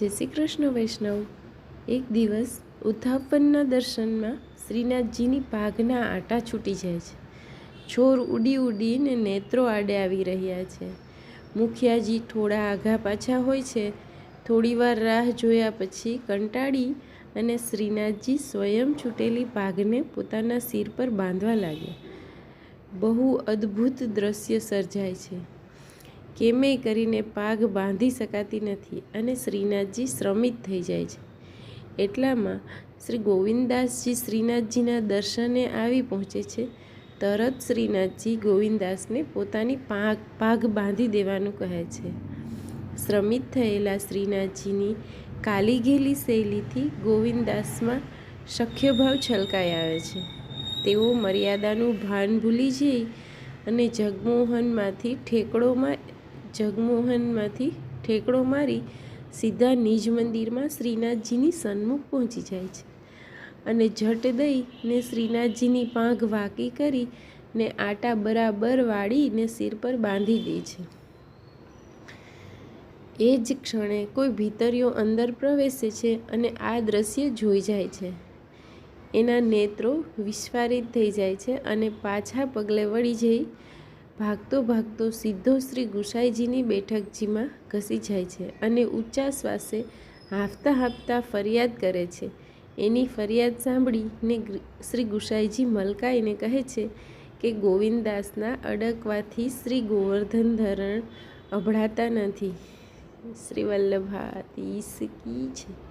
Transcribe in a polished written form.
જય શ્રી કૃષ્ણ વૈષ્ણવ। એક દિવસ ઉત્થાપનના દર્શનમાં શ્રીનાથજીની પાઘના આંટા છૂટી જાય છે। છોર ઉડી ઉડીને નેત્રો આડે આવી રહ્યા છે। મુખિયાજી થોડા આઘા પાછા હોય છે। થોડીવાર રાહ જોયા પછી કંટાળી અને શ્રીનાથજી સ્વયં છૂટેલી પાઘને પોતાના સિર પર બાંધવા લાગ્યા। બહુ અદ્ભુત દ્રશ્ય સર્જાય છે। કેમેય કરીને પાઘ બાંધી શકાતી નથી અને શ્રીનાથજી શ્રમિત થઈ જાય છે। એટલામાં શ્રી ગોવિંદદાસજી શ્રીનાથજીના દર્શને આવી પહોંચે છે। તરત શ્રીનાથજી ગોવિંદદાસને પોતાની પાઘ બાંધી દેવાનું કહે છે। શ્રમિત થયેલા શ્રીનાથજીની કાલીઘેલી શૈલીથી ગોવિંદદાસમાં સખ્યભાવ છલકાઈ આવે છે। તેઓ મર્યાદાનું ભાન ભૂલી જઈ અને જગમોહનમાંથી ઠેકડો મારી સીધા નિજ મંદિરમાં શ્રીનાથજીની સન્મુખ પહોંચી જાય છે અને ઝટ દઈને શ્રીનાથજીની પાઘ વાંકી કરીને આંટા બરાબર વાળીને સિર પર બાંધી દે છે। એ જ ક્ષણે કોઈ ભીતરીઓ અંદર પ્રવેશે છે અને આ દ્રશ્ય જોઈ જાય છે। એના નેત્રો વિસ્ફારિત થઈ જાય છે અને પાછા પગલે વળી જઈ ભાગતો સીધો શ્રી ગુસાઈજીની બેઠકજીમાં ઘસી જાય છે અને ઊંચા શ્વાસે હાંફતા ફરિયાદ કરે છે। એની ફરિયાદ સાંભળીને શ્રી ગુસાઈજી મલકાઈને કહે છે કે ગોવિંદદાસના અડકવાથી શ્રી ગોવર્ધન ધરણ અભડાતા નથી। શ્રી વલ્લભાધીશ કી જય।